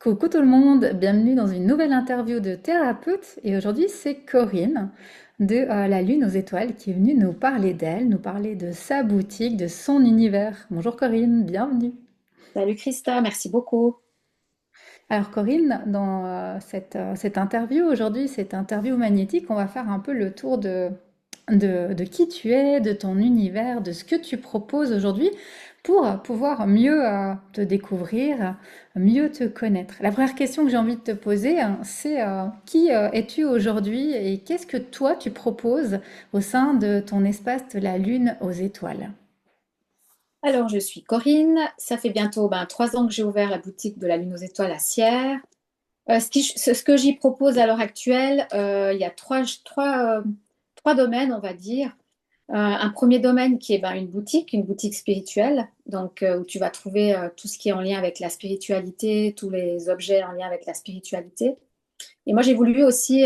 Coucou tout le monde, bienvenue dans une nouvelle interview de thérapeute. Et aujourd'hui, c'est Corinne de La Lune aux Étoiles qui est venue nous parler d'elle, nous parler de sa boutique, de son univers. Bonjour Corinne, bienvenue. Salut Christa, merci beaucoup. Alors Corinne, dans cette interview aujourd'hui, cette interview magnétique, on va faire un peu le tour de qui tu es, de ton univers, de ce que tu proposes aujourd'hui pour pouvoir mieux te découvrir, mieux te connaître. La première question que j'ai envie de te poser, hein, c'est qui es-tu aujourd'hui et qu'est-ce que toi tu proposes au sein de ton espace de la Lune aux étoiles? Alors, je suis Corinne. Ça fait bientôt 3 ans que j'ai ouvert la boutique de la Lune aux Étoiles à Sierre. Ce que j'y propose à l'heure actuelle, il y a trois domaines, on va dire. Un premier domaine qui est une boutique spirituelle, donc où tu vas trouver tout ce qui est en lien avec la spiritualité, tous les objets en lien avec la spiritualité. Et moi, j'ai voulu aussi,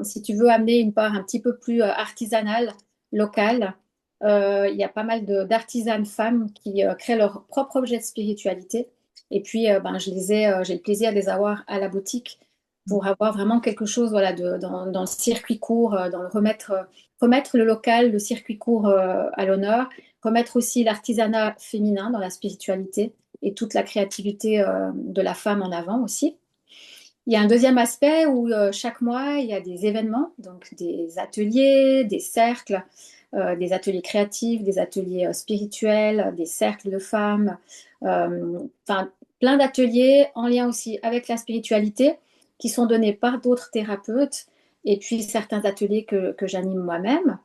si tu veux, amener une part un petit peu plus artisanale, locale. Il y a pas mal d'artisanes femmes qui créent leur propre objet de spiritualité. Et puis, j'ai le plaisir de les avoir à la boutique pour avoir vraiment quelque chose, voilà, dans le circuit court, remettre le local, le circuit court à l'honneur, remettre aussi l'artisanat féminin dans la spiritualité et toute la créativité de la femme en avant aussi. Il y a un deuxième aspect où chaque mois, il y a des événements, donc des ateliers, des cercles, des ateliers créatifs, des ateliers spirituels, des cercles de femmes, enfin plein d'ateliers en lien aussi avec la spiritualité qui sont donnés par d'autres thérapeutes et puis certains ateliers que j'anime moi-même.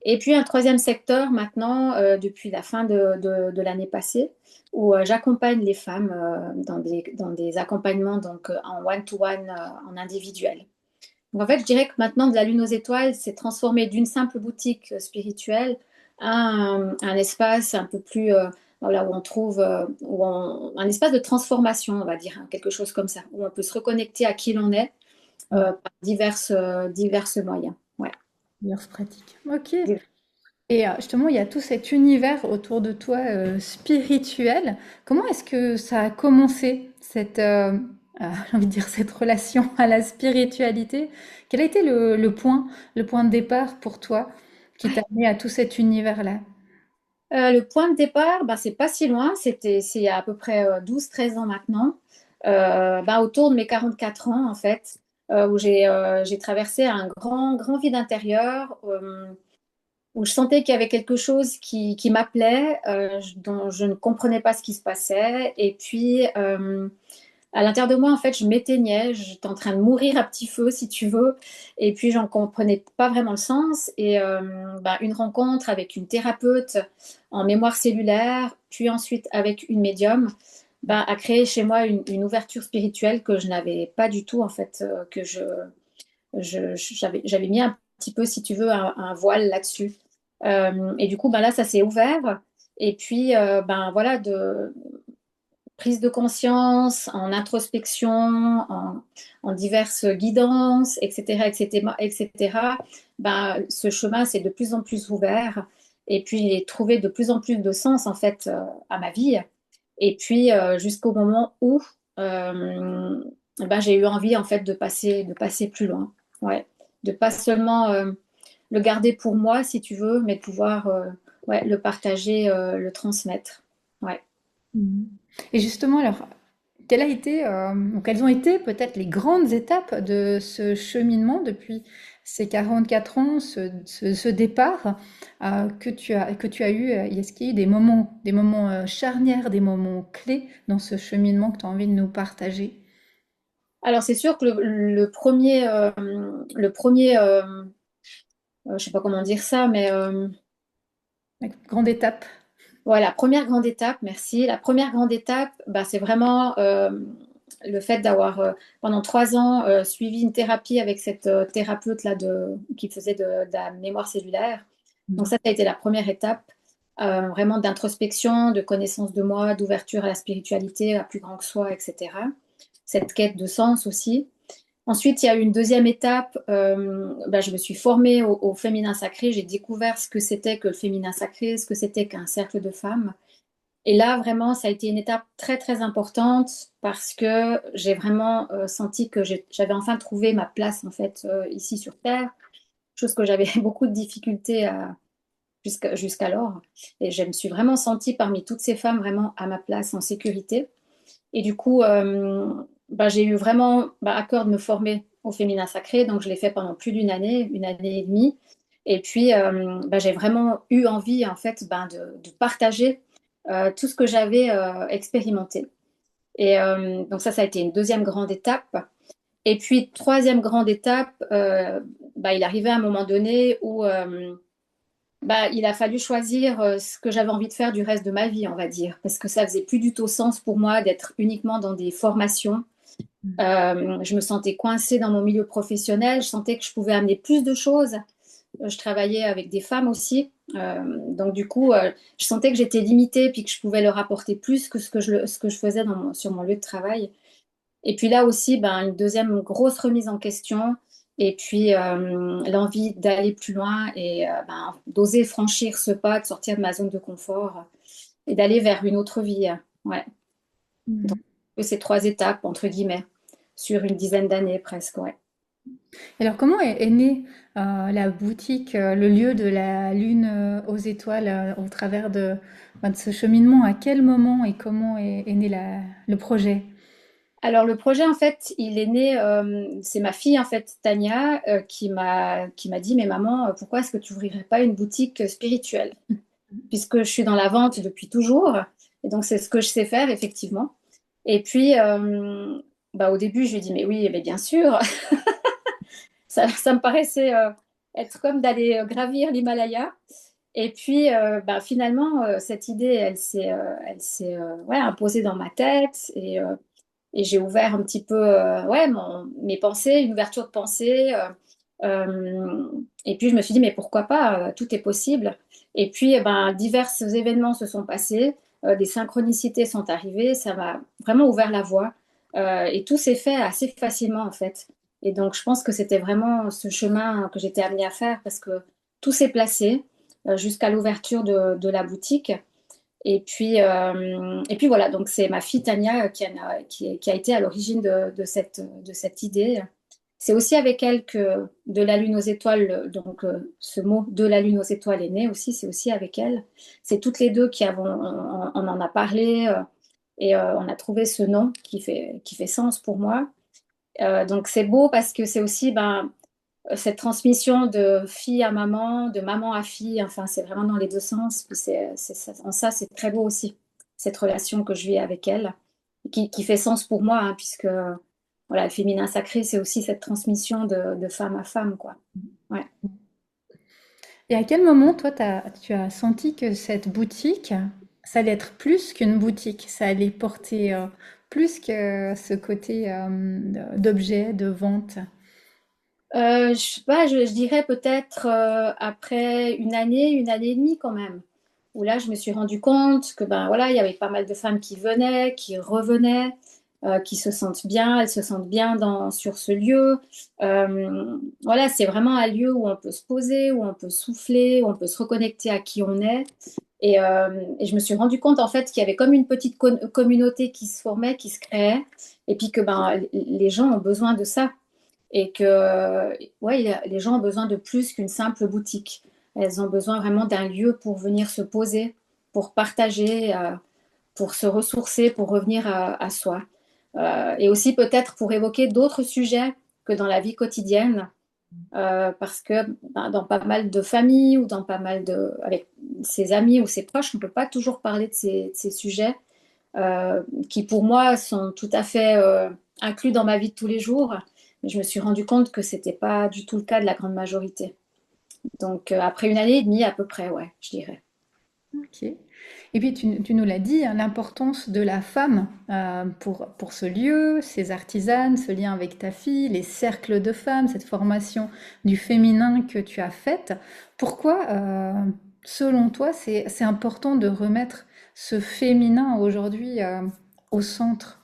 Et puis un troisième secteur maintenant, depuis la fin de l'année passée, où j'accompagne les femmes dans des accompagnements donc, en one-to-one, en individuel. Donc, en fait, je dirais que maintenant, de la Lune aux étoiles, c'est transformé d'une simple boutique spirituelle à un espace un peu plus, voilà, où on trouve, un espace de transformation, on va dire, hein, quelque chose comme ça, où on peut se reconnecter à qui l'on est par divers moyens. Ouais. Diverses pratiques. Ok. Et justement, il y a tout cet univers autour de toi spirituel. Comment est-ce que ça a commencé, j'ai envie de dire, cette relation à la spiritualité? Quel a été le point de départ pour toi qui t'a amené à tout cet univers-là? Le point de départ, c'est pas si loin, c'est il y a à peu près 12-13 ans maintenant, autour de mes 44 ans en fait, où j'ai traversé un grand vide intérieur, où je sentais qu'il y avait quelque chose qui m'appelait, dont je ne comprenais pas ce qui se passait, et puis à l'intérieur de moi, en fait, je m'éteignais, j'étais en train de mourir à petit feu, si tu veux, et puis j'en comprenais pas vraiment le sens. Et une rencontre avec une thérapeute en mémoire cellulaire, puis ensuite avec une médium, a créé chez moi une ouverture spirituelle que je n'avais pas du tout, en fait, j'avais mis un petit peu, si tu veux, un voile là-dessus. Et du coup, là, ça s'est ouvert. Et puis, voilà, de prise de conscience, en introspection, en diverses guidances, etc., etc., etc., ce chemin s'est de plus en plus ouvert et puis j'ai trouvé de plus en plus de sens en fait à ma vie. Et puis jusqu'au moment où j'ai eu envie en fait de passer plus loin. Ouais. De pas seulement le garder pour moi si tu veux, mais de pouvoir ouais, le partager, le transmettre. Ouais. Mhm. Et justement, alors, quelles ont été peut-être les grandes étapes de ce cheminement depuis ces 44 ans, ce départ que tu as eu? Est-ce qu'il y a eu des moments charnières, des moments clés dans ce cheminement que tu as envie de nous partager? Alors, c'est sûr que je sais pas comment dire ça, mais La grande étape. voilà, première grande étape, merci. La première grande étape, c'est vraiment le fait d'avoir pendant 3 ans suivi une thérapie avec cette thérapeute-là qui faisait de la mémoire cellulaire. Donc ça a été la première étape, vraiment d'introspection, de connaissance de moi, d'ouverture à la spiritualité, à plus grand que soi, etc. Cette quête de sens aussi. Ensuite, il y a eu une deuxième étape. Je me suis formée au féminin sacré. J'ai découvert ce que c'était que le féminin sacré, ce que c'était qu'un cercle de femmes. Et là, vraiment, ça a été une étape très, très importante parce que j'ai vraiment senti que j'avais enfin trouvé ma place, en fait, ici sur Terre, chose que j'avais beaucoup de difficultés jusqu'alors. Et je me suis vraiment sentie parmi toutes ces femmes vraiment à ma place, en sécurité. Et du coup, bah, j'ai eu vraiment à cœur de me former au féminin sacré. Donc, je l'ai fait pendant plus d'une année et demie. Et puis, bah, j'ai vraiment eu envie, en fait, de partager tout ce que j'avais expérimenté. Et donc, ça a été une deuxième grande étape. Et puis, troisième grande étape, bah, il arrivait à un moment donné où bah, il a fallu choisir ce que j'avais envie de faire du reste de ma vie, on va dire, parce que ça faisait plus du tout sens pour moi d'être uniquement dans des formations. Je me sentais coincée dans mon milieu professionnel, je sentais que je pouvais amener plus de choses. Je travaillais avec des femmes aussi, donc du coup, je sentais que j'étais limitée puis que je pouvais leur apporter plus que ce que je faisais sur mon lieu de travail. Et puis là aussi, ben, une deuxième grosse remise en question. Et puis l'envie d'aller plus loin et ben, d'oser franchir ce pas, de sortir de ma zone de confort et d'aller vers une autre vie. Ouais. Donc, Mhm. ces trois étapes, entre guillemets, sur une dizaine d'années presque. Ouais. Alors, comment est née la boutique, le lieu de la lune aux étoiles au travers de ce cheminement? À quel moment et comment est né le projet? Alors le projet, en fait, il est né, c'est ma fille, en fait, Tania, qui m'a dit, mais maman, pourquoi est-ce que tu ouvrirais pas une boutique spirituelle? Puisque je suis dans la vente depuis toujours, et donc c'est ce que je sais faire, effectivement. Et puis, bah, au début, je lui ai dit, mais oui, mais bien sûr, ça me paraissait être comme d'aller gravir l'Himalaya. Et puis, bah, finalement, cette idée, elle s'est ouais, imposée dans ma tête. Et j'ai ouvert un petit peu ouais, mes pensées, une ouverture de pensée. Et puis je me suis dit, mais pourquoi pas, tout est possible. Et puis ben, divers événements se sont passés, des synchronicités sont arrivées, ça m'a vraiment ouvert la voie. Et tout s'est fait assez facilement en fait. Et donc je pense que c'était vraiment ce chemin que j'étais amenée à faire parce que tout s'est placé jusqu'à l'ouverture de la boutique. Et puis voilà, donc c'est ma fille Tania qui a été à l'origine de cette idée. C'est aussi avec elle que de la lune aux étoiles, donc ce mot de la lune aux étoiles est né aussi, c'est aussi avec elle. C'est toutes les deux on en a parlé et on a trouvé ce nom qui fait sens pour moi. Donc c'est beau parce que c'est aussi ben, cette transmission de fille à maman, de maman à fille, enfin, c'est vraiment dans les deux sens. Puis en ça, c'est très beau aussi, cette relation que je vis avec elle, qui fait sens pour moi, hein, puisque voilà, le féminin sacré, c'est aussi cette transmission de femme à femme, quoi. Ouais. Et à quel moment, toi, tu as senti que cette boutique, ça allait être plus qu'une boutique, ça allait porter plus que ce côté d'objet, de vente? Je sais pas, je dirais peut-être après une année et demie quand même, où là je me suis rendu compte que ben voilà, il y avait pas mal de femmes qui venaient, qui revenaient, qui se sentent bien, elles se sentent bien sur ce lieu. Voilà, c'est vraiment un lieu où on peut se poser, où on peut souffler, où on peut se reconnecter à qui on est. Et je me suis rendu compte en fait qu'il y avait comme une petite communauté qui se formait, qui se créait, et puis que ben les gens ont besoin de ça et que ouais, les gens ont besoin de plus qu'une simple boutique. Elles ont besoin vraiment d'un lieu pour venir se poser, pour partager, pour se ressourcer, pour revenir à soi. Et aussi peut-être pour évoquer d'autres sujets que dans la vie quotidienne, parce que ben, dans pas mal de familles ou dans pas mal avec ses amis ou ses proches, on ne peut pas toujours parler de ces sujets qui pour moi sont tout à fait inclus dans ma vie de tous les jours. Mais je me suis rendu compte que c'était pas du tout le cas de la grande majorité. Donc après une année et demie à peu près, ouais, je dirais. Ok. Et puis tu nous l'as dit, hein, l'importance de la femme pour ce lieu, ces artisanes, ce lien avec ta fille, les cercles de femmes, cette formation du féminin que tu as faite. Pourquoi, selon toi, c'est important de remettre ce féminin aujourd'hui au centre?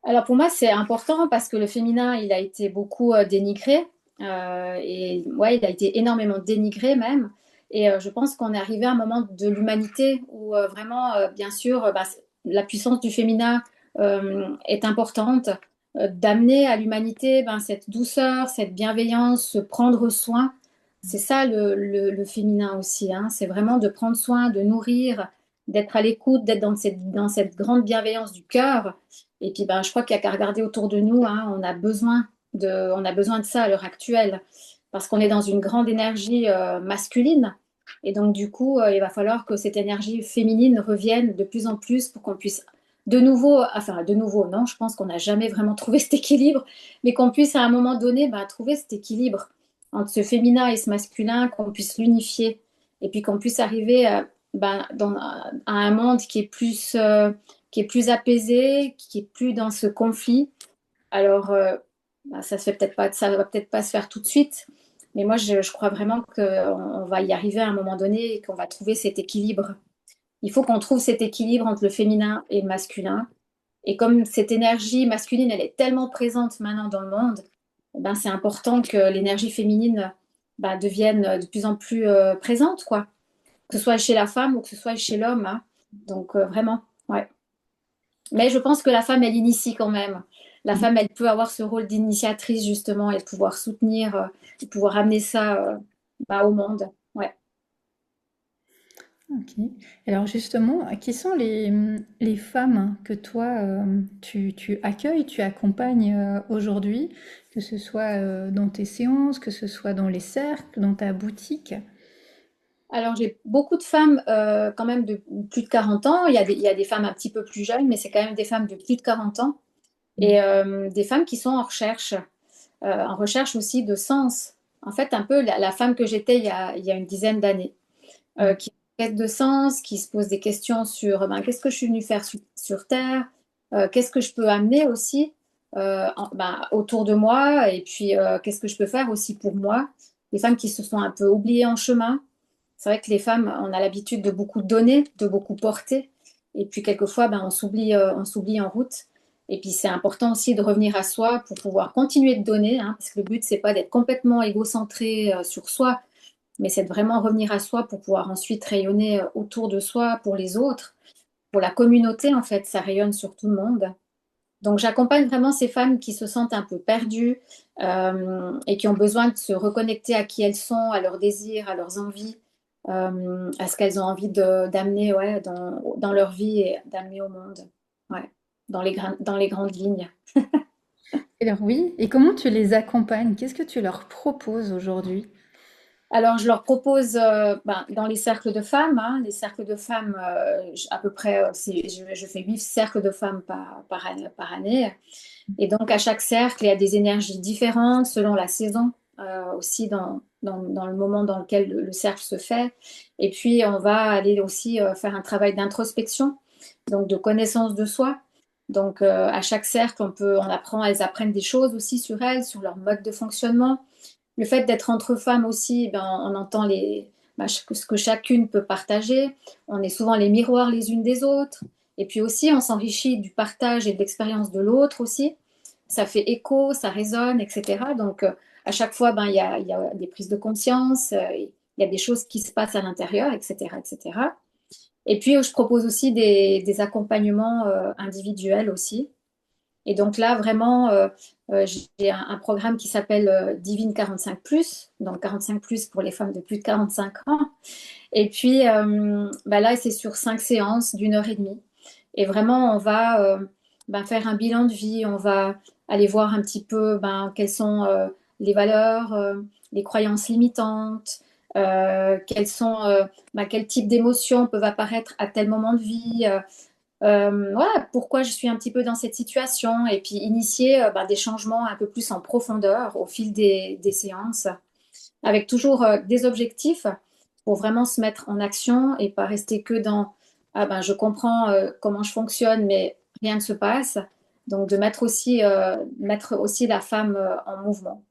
Alors pour moi, c'est important parce que le féminin, il a été beaucoup dénigré. Et ouais, il a été énormément dénigré même. Et je pense qu'on est arrivé à un moment de l'humanité où vraiment, bien sûr, bah, la puissance du féminin est importante, d'amener à l'humanité ben, cette douceur, cette bienveillance, se prendre soin. C'est ça le féminin aussi, hein. C'est vraiment de prendre soin, de nourrir, d'être à l'écoute, d'être dans cette grande bienveillance du cœur. Et puis ben, je crois qu'il n'y a qu'à regarder autour de nous, hein. On a besoin de ça à l'heure actuelle parce qu'on est dans une grande énergie masculine. Et donc, du coup, il va falloir que cette énergie féminine revienne de plus en plus pour qu'on puisse de nouveau, enfin, de nouveau, non, je pense qu'on n'a jamais vraiment trouvé cet équilibre, mais qu'on puisse à un moment donné bah, trouver cet équilibre entre ce féminin et ce masculin, qu'on puisse l'unifier et puis qu'on puisse arriver à un monde qui est plus apaisé, qui est plus dans ce conflit. Alors, bah, ça se fait peut-être pas, ça va peut-être pas se faire tout de suite, mais moi, je crois vraiment qu'on va y arriver à un moment donné et qu'on va trouver cet équilibre. Il faut qu'on trouve cet équilibre entre le féminin et le masculin. Et comme cette énergie masculine, elle est tellement présente maintenant dans le monde, eh ben, c'est important que l'énergie féminine bah, devienne de plus en plus présente, quoi. Que ce soit chez la femme ou que ce soit chez l'homme, hein. Donc, vraiment, ouais. Mais je pense que la femme, elle initie quand même. La femme, elle peut avoir ce rôle d'initiatrice, justement, et de pouvoir soutenir, de pouvoir amener ça bah, au monde. Ouais. OK. Alors justement, qui sont les femmes que toi, tu accueilles, tu accompagnes, aujourd'hui? Que ce soit, dans tes séances, que ce soit dans les cercles, dans ta boutique? Alors, j'ai beaucoup de femmes quand même de plus de 40 ans. Il y a des femmes un petit peu plus jeunes, mais c'est quand même des femmes de plus de 40 ans. Et des femmes qui sont en recherche aussi de sens. En fait, un peu la femme que j'étais il y a une dizaine d'années, qui a une quête de sens, qui se pose des questions sur ben, qu'est-ce que je suis venue faire sur Terre, qu'est-ce que je peux amener aussi ben, autour de moi, et puis qu'est-ce que je peux faire aussi pour moi. Des femmes qui se sont un peu oubliées en chemin. C'est vrai que les femmes, on a l'habitude de beaucoup donner, de beaucoup porter, et puis quelquefois, ben, on s'oublie en route. Et puis c'est important aussi de revenir à soi pour pouvoir continuer de donner, hein, parce que le but, c'est pas d'être complètement égocentré sur soi, mais c'est de vraiment revenir à soi pour pouvoir ensuite rayonner autour de soi, pour les autres, pour la communauté, en fait, ça rayonne sur tout le monde. Donc j'accompagne vraiment ces femmes qui se sentent un peu perdues et qui ont besoin de se reconnecter à qui elles sont, à leurs désirs, à leurs envies, à ce qu'elles ont envie d'amener ouais, dans leur vie et d'amener au monde, ouais, dans les grandes lignes. Alors oui, et comment tu les accompagnes? Qu'est-ce que tu leur proposes aujourd'hui? Alors, je leur propose, ben, dans les cercles de femmes, hein, les cercles de femmes, à peu près, je fais 8 cercles de femmes par année. Et donc, à chaque cercle, il y a des énergies différentes selon la saison, aussi dans le moment dans lequel le cercle se fait. Et puis, on va aller aussi faire un travail d'introspection, donc de connaissance de soi. Donc, à chaque cercle, elles apprennent des choses aussi sur elles, sur leur mode de fonctionnement. Le fait d'être entre femmes aussi, ben, on entend ce que chacune peut partager. On est souvent les miroirs les unes des autres. Et puis aussi, on s'enrichit du partage et de l'expérience de l'autre aussi. Ça fait écho, ça résonne, etc. Donc, à chaque fois, ben, il y a des prises de conscience, il y a des choses qui se passent à l'intérieur, etc., etc. Et puis, je propose aussi des accompagnements individuels aussi. Et donc là, vraiment, j'ai un programme qui s'appelle Divine 45+, donc 45+ pour les femmes de plus de 45 ans. Et puis bah là, c'est sur 5 séances d'1 heure et demie. Et vraiment, on va ben, faire un bilan de vie, on va aller voir un petit peu ben, quelles sont les valeurs, les croyances limitantes, ben, quel type d'émotions peuvent apparaître à tel moment de vie. Voilà, pourquoi je suis un petit peu dans cette situation et puis initier bah, des changements un peu plus en profondeur au fil des séances, avec toujours des objectifs pour vraiment se mettre en action et pas rester que dans ah ben je comprends comment je fonctionne mais rien ne se passe. Donc de mettre aussi la femme en mouvement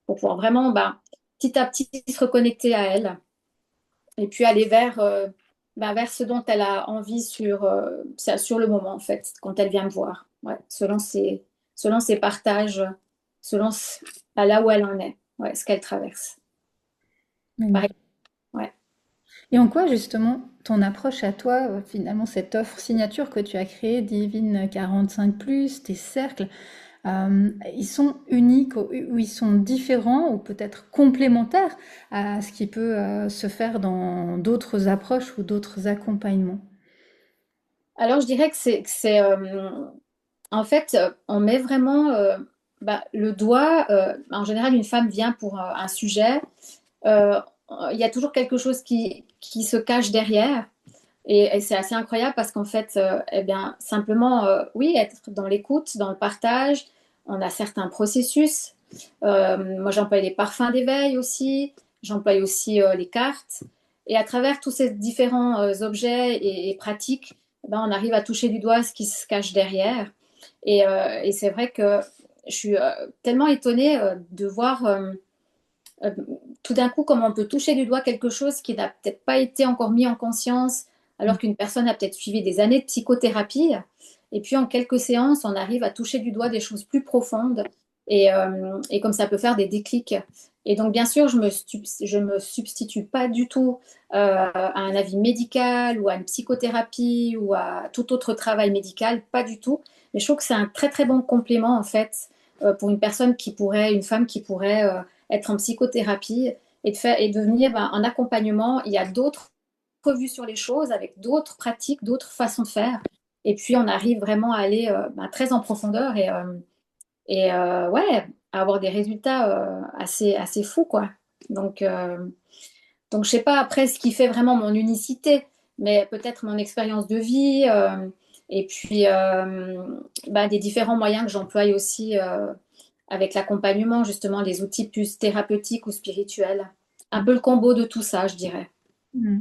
pour pouvoir vraiment bah, petit à petit se reconnecter à elle et puis aller vers ce dont elle a envie sur le moment, en fait, quand elle vient me voir. Ouais, selon ses partages, selon là où elle en est, ouais, ce qu'elle traverse. Pareil, Magnifique. ouais. Et en quoi justement ton approche à toi, finalement cette offre signature que tu as créée, Divine 45+, tes cercles, ils sont uniques ou ils sont différents ou peut-être complémentaires à ce qui peut se faire dans d'autres approches ou d'autres accompagnements? Alors, je dirais en fait, on met vraiment le doigt. En général, une femme vient pour un sujet. euh, il y a toujours quelque chose qui se cache derrière. Et c'est assez incroyable parce qu'en fait, eh bien, simplement, oui, être dans l'écoute, dans le partage, on a certains processus. Moi, j'emploie les parfums d'éveil aussi, j'emploie aussi les cartes. Et à travers tous ces différents objets et pratiques, eh ben, on arrive à toucher du doigt ce qui se cache derrière. Et c'est vrai que je suis tellement étonnée de voir euh, tout d'un coup comment on peut toucher du doigt quelque chose qui n'a peut-être pas été encore mis en conscience, alors qu'une personne a peut-être suivi des années de psychothérapie. Et puis en quelques séances, on arrive à toucher du doigt des choses plus profondes et comme ça peut faire des déclics. Et donc bien sûr, je me substitue pas du tout à un avis médical ou à une psychothérapie ou à tout autre travail médical, pas du tout. Mais je trouve que c'est un très très bon complément en fait pour une personne qui pourrait, une femme qui pourrait être en psychothérapie et de venir en accompagnement. Il y a d'autres vues sur les choses avec d'autres pratiques, d'autres façons de faire. Et puis on arrive vraiment à aller très en profondeur et ouais, à avoir des résultats assez fous, quoi. Donc, euh, donc je sais pas après ce qui fait vraiment mon unicité, mais peut-être mon expérience de vie et puis des différents moyens que j'emploie aussi avec l'accompagnement, justement, les outils plus thérapeutiques ou spirituels. Un peu le combo de tout ça, je dirais. Mmh.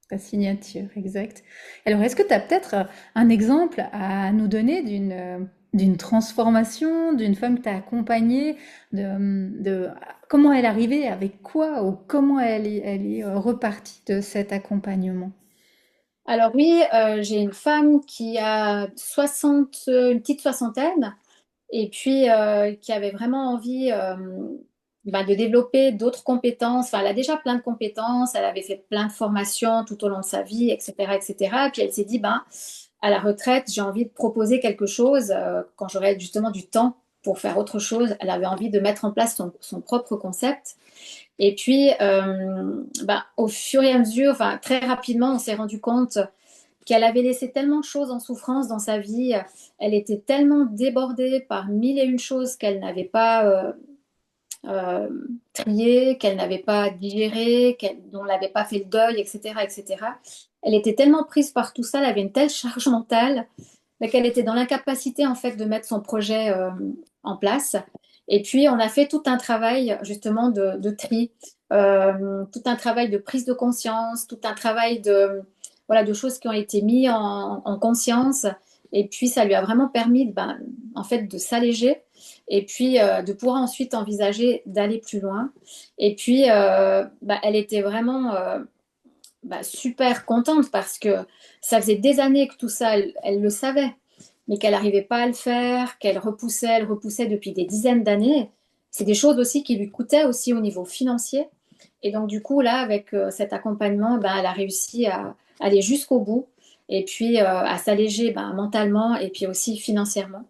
Ta signature, exact. Alors, est-ce que tu as peut-être un exemple à nous donner d'une transformation, d'une femme que tu as accompagnée, de comment elle est arrivée, avec quoi, ou comment elle est repartie de cet accompagnement? Alors oui, j'ai une femme qui a 60, une petite soixantaine, et puis qui avait vraiment envie de développer d'autres compétences. Enfin, elle a déjà plein de compétences, elle avait fait plein de formations tout au long de sa vie, etc., etc. Et puis elle s'est dit, à la retraite, j'ai envie de proposer quelque chose quand j'aurai justement du temps pour faire autre chose. Elle avait envie de mettre en place son propre concept. Et puis, au fur et à mesure, enfin, très rapidement, on s'est rendu compte qu'elle avait laissé tellement de choses en souffrance dans sa vie. Elle était tellement débordée par mille et une choses qu'elle n'avait pas euh, triées, qu'elle n'avait pas digérées, dont elle n'avait pas fait le deuil, etc., etc. Elle était tellement prise par tout ça, elle avait une telle charge mentale qu'elle était dans l'incapacité en fait de mettre son projet en place. Et puis on a fait tout un travail justement de tri, tout un travail de prise de conscience, tout un travail de choses qui ont été mises en conscience. Et puis ça lui a vraiment permis en fait de s'alléger et puis de pouvoir ensuite envisager d'aller plus loin. Et puis elle était vraiment super contente parce que ça faisait des années que tout ça, elle le savait, mais qu'elle n'arrivait pas à le faire, elle repoussait depuis des dizaines d'années. C'est des choses aussi qui lui coûtaient aussi au niveau financier. Et donc, du coup, là, avec cet accompagnement, elle a réussi à aller jusqu'au bout et puis à s'alléger mentalement et puis aussi financièrement.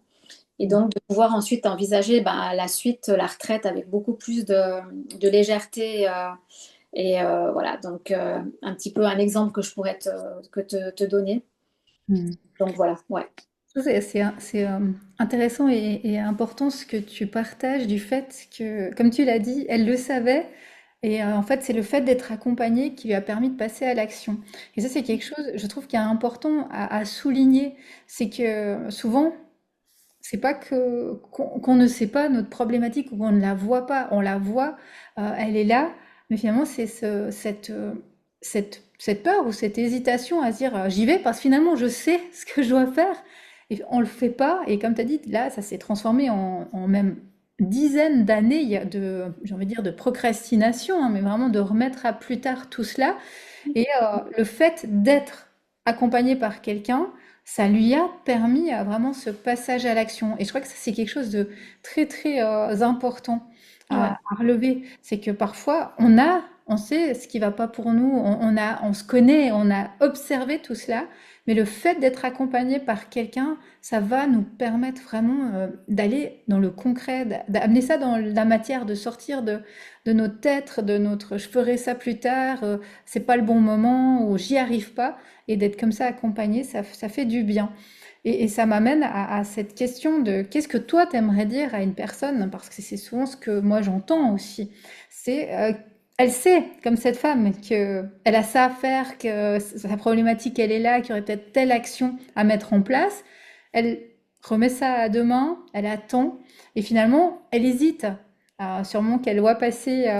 Et donc, de pouvoir ensuite envisager la suite, la retraite avec beaucoup plus de légèreté. Voilà, donc un petit peu un exemple que je pourrais te donner. Hmm. Donc voilà, ouais. C'est intéressant et important ce que tu partages du fait que, comme tu l'as dit, elle le savait. Et en fait, c'est le fait d'être accompagnée qui lui a permis de passer à l'action. Et ça, c'est quelque chose, je trouve, qui est important à souligner. C'est que souvent, c'est pas qu'on ne sait pas notre problématique ou qu'on ne la voit pas. On la voit, elle est là, mais finalement, c'est cette peur ou cette hésitation à se dire j'y vais parce que finalement, je sais ce que je dois faire. Et on le fait pas. Et comme tu as dit, là, ça s'est transformé en même dizaines d'années j'ai envie de dire, de procrastination, hein, mais vraiment de remettre à plus tard tout cela. Et le fait d'être accompagné par quelqu'un, ça lui a permis vraiment ce passage à l'action. Et je crois que ça, c'est quelque chose de très, très important Ouais. à relever. C'est que parfois, on sait ce qui va pas pour nous, on se connaît, on a observé tout cela, mais le fait d'être accompagné par quelqu'un, ça va nous permettre vraiment d'aller dans le concret, d'amener ça dans la matière, de sortir de notre tête, de notre je ferai ça plus tard, c'est pas le bon moment ou j'y arrive pas, et d'être comme ça accompagné, ça fait du bien. Et ça m'amène à cette question de qu'est-ce que toi t'aimerais dire à une personne, parce que c'est souvent ce que moi j'entends aussi. C'est elle sait, comme cette femme, que elle a ça à faire, que sa problématique elle est là, qu'il y aurait peut-être telle action à mettre en place. Elle remet ça à demain, elle attend, et finalement elle hésite. Sûrement qu'elle voit passer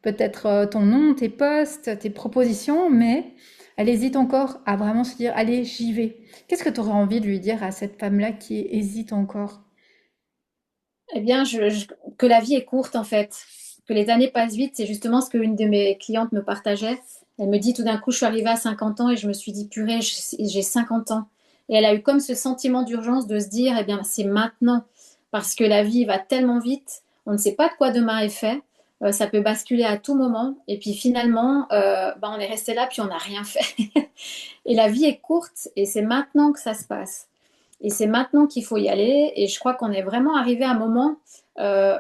peut-être ton nom, tes posts, tes propositions, mais elle hésite encore à vraiment se dire, allez, j'y vais. Qu'est-ce que tu aurais envie de lui dire à cette femme-là qui hésite encore? Eh bien, que la vie est courte en fait, que les années passent vite. C'est justement ce qu'une de mes clientes me partageait. Elle me dit tout d'un coup, je suis arrivée à 50 ans et je me suis dit, purée, j'ai 50 ans. Et elle a eu comme ce sentiment d'urgence de se dire, eh bien, c'est maintenant, parce que la vie va tellement vite, on ne sait pas de quoi demain est fait. Ça peut basculer à tout moment. Et puis finalement, on est resté là, puis on n'a rien fait. Et la vie est courte et c'est maintenant que ça se passe. Et c'est maintenant qu'il faut y aller. Et je crois qu'on est vraiment arrivé à un moment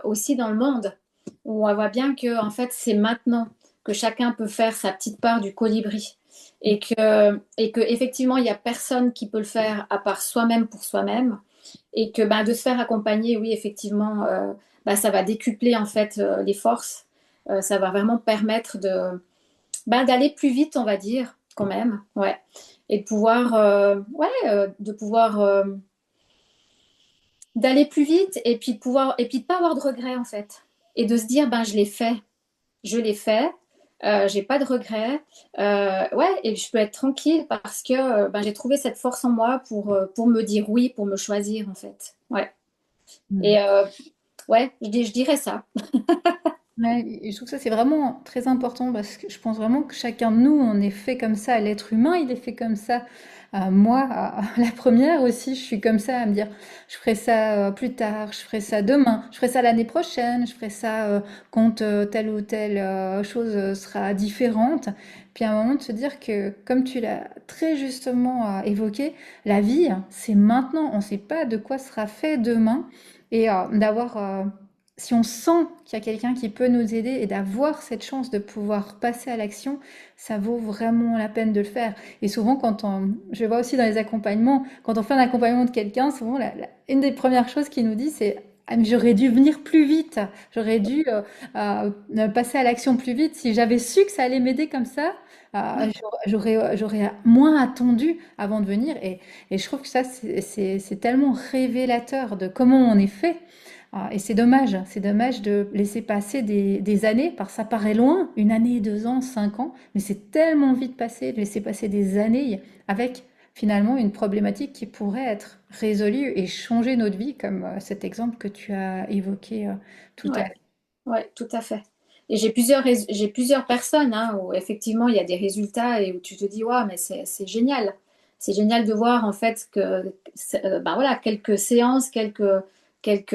aussi dans le monde où on voit bien que en fait c'est maintenant que chacun peut faire sa petite part du colibri et que effectivement il n'y a personne qui peut le faire à part soi-même pour soi-même et que de se faire accompagner, oui effectivement, ça va décupler en fait les forces. Ça va vraiment permettre d'aller plus vite, on va dire quand même, ouais, et de pouvoir, d'aller plus vite et puis de pouvoir et puis de pas avoir de regrets en fait et de se dire je l'ai fait, j'ai pas de regrets, ouais, et je peux être tranquille parce que j'ai trouvé cette force en moi pour me dire oui, pour me choisir en fait, ouais. Mm. Et ouais, je dirais ça. Ouais, et je trouve que ça c'est vraiment très important parce que je pense vraiment que chacun de nous, on est fait comme ça. L'être humain, il est fait comme ça. Moi, la première aussi, je suis comme ça à me dire, je ferai ça plus tard, je ferai ça demain, je ferai ça l'année prochaine, je ferai ça quand telle ou telle chose sera différente. Puis à un moment de se dire que, comme tu l'as très justement évoqué, la vie, c'est maintenant. On ne sait pas de quoi sera fait demain. Et d'avoir si on sent qu'il y a quelqu'un qui peut nous aider et d'avoir cette chance de pouvoir passer à l'action, ça vaut vraiment la peine de le faire. Et souvent, je vois aussi dans les accompagnements, quand on fait un accompagnement de quelqu'un, souvent, une des premières choses qu'il nous dit, c'est ah, mais j'aurais dû venir plus vite, j'aurais dû passer à l'action plus vite. Si j'avais su que ça allait m'aider comme ça, j'aurais moins attendu avant de venir. Et je trouve que ça, c'est tellement révélateur de comment on est fait. Et c'est dommage de laisser passer des années, parce que ça paraît loin, une année, 2 ans, 5 ans, mais c'est tellement vite passé de laisser passer des années avec finalement une problématique qui pourrait être résolue et changer notre vie, comme cet exemple que tu as évoqué tout à Ouais, l'heure. ouais, tout à fait. Et j'ai plusieurs personnes hein, où effectivement il y a des résultats et où tu te dis, waouh, mais c'est génial. C'est génial de voir en fait que voilà, quelques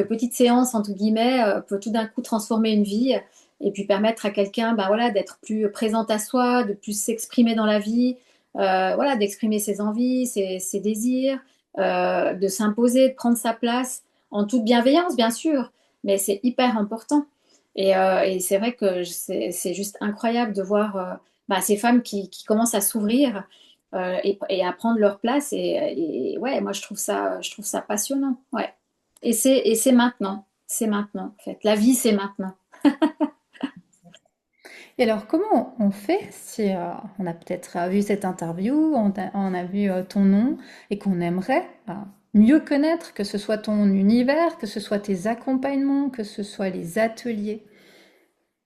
petites séances entre guillemets peut tout d'un coup transformer une vie et puis permettre à quelqu'un voilà, d'être plus présente à soi, de plus s'exprimer dans la vie, voilà, d'exprimer ses envies, ses désirs, de s'imposer, de prendre sa place en toute bienveillance, bien sûr, mais c'est hyper important. Et c'est vrai que c'est juste incroyable de voir ces femmes qui commencent à s'ouvrir et à prendre leur place. Et ouais, moi je trouve ça passionnant. Ouais. Et c'est maintenant. C'est maintenant, en fait. La vie, c'est maintenant. Et alors, comment on fait si on a peut-être vu cette interview, on a vu ton nom et qu'on aimerait mieux connaître, que ce soit ton univers, que ce soit tes accompagnements, que ce soit les ateliers?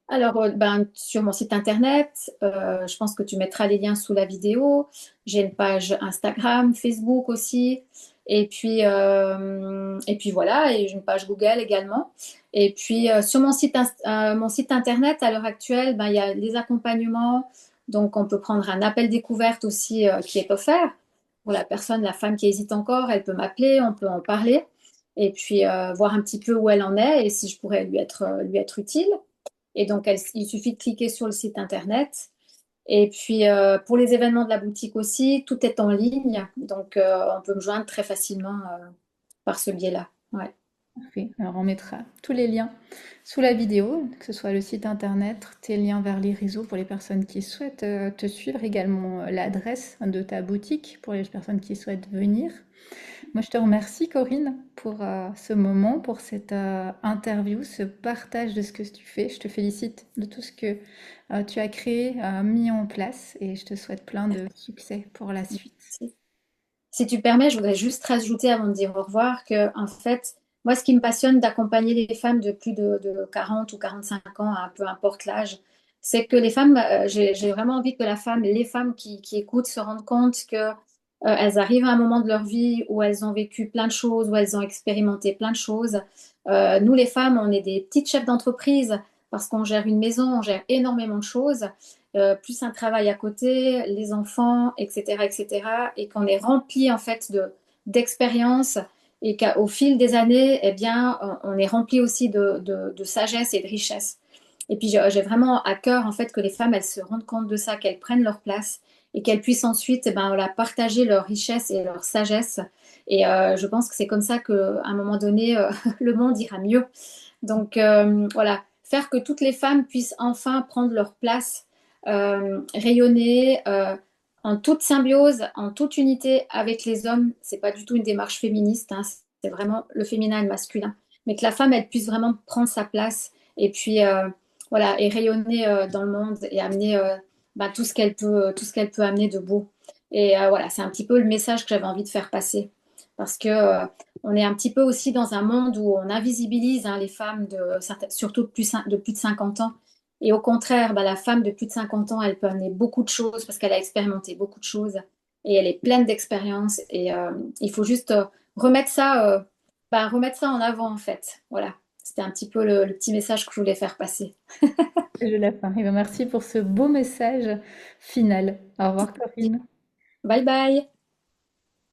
Alors, sur mon site internet, je pense que tu mettras les liens sous la vidéo. J'ai une page Instagram, Facebook aussi. Et puis voilà, et j'ai une page Google également. Et puis sur mon site internet, à l'heure actuelle, il y a les accompagnements. Donc, on peut prendre un appel découverte aussi qui est offert. Pour la personne, la femme qui hésite encore, elle peut m'appeler, on peut en parler. Et puis voir un petit peu où elle en est et si je pourrais lui être utile. Et donc, il suffit de cliquer sur le site internet. Et puis, pour les événements de la boutique aussi, tout est en ligne. Donc, on peut me joindre très facilement par ce biais-là. Ouais. Parfait. Alors on mettra tous les liens sous la vidéo, que ce soit le site internet, tes liens vers les réseaux pour les personnes qui souhaitent te suivre, également l'adresse de ta boutique pour les personnes qui souhaitent venir. Moi, je te remercie, Corinne, pour ce moment, pour cette interview, ce partage de ce que tu fais. Je te félicite de tout ce que tu as créé, mis en place, et je te souhaite plein de succès pour la suite. Si, si tu permets, je voudrais juste rajouter avant de dire au revoir que, en fait, moi, ce qui me passionne d'accompagner les femmes de plus de 40 ou 45 ans, peu importe l'âge, c'est que les femmes, j'ai vraiment envie que les femmes qui écoutent se rendent compte que elles arrivent à un moment de leur vie où elles ont vécu plein de choses, où elles ont expérimenté plein de choses. Nous, les femmes, on est des petites chefs d'entreprise parce qu'on gère une maison, on gère énormément de choses, plus un travail à côté, les enfants, etc., etc., et qu'on est rempli en fait d'expériences et qu'au fil des années, eh bien, on est rempli aussi de sagesse et de richesse. Et puis, j'ai vraiment à cœur en fait que les femmes, elles se rendent compte de ça, qu'elles prennent leur place et qu'elles puissent ensuite eh ben, voilà, partager leur richesse et leur sagesse. Et je pense que c'est comme ça qu'à un moment donné, le monde ira mieux. Donc voilà, faire que toutes les femmes puissent enfin prendre leur place, rayonner en toute symbiose, en toute unité avec les hommes. C'est pas du tout une démarche féministe, hein, c'est vraiment le féminin et le masculin. Mais que la femme, elle puisse vraiment prendre sa place et puis voilà, et rayonner dans le monde et amener bah, tout ce qu'elle peut amener de beau. Et voilà, c'est un petit peu le message que j'avais envie de faire passer. Parce que on est un petit peu aussi dans un monde où on invisibilise hein, les femmes, surtout de plus de 50 ans. Et au contraire, bah, la femme de plus de 50 ans, elle peut amener beaucoup de choses parce qu'elle a expérimenté beaucoup de choses et elle est pleine d'expérience. Et il faut juste remettre ça en avant, en fait. Voilà, c'était un petit peu le petit message que je voulais faire passer. Je la fin. Et bien, merci pour ce beau message final. Au revoir, Corinne. Bye bye!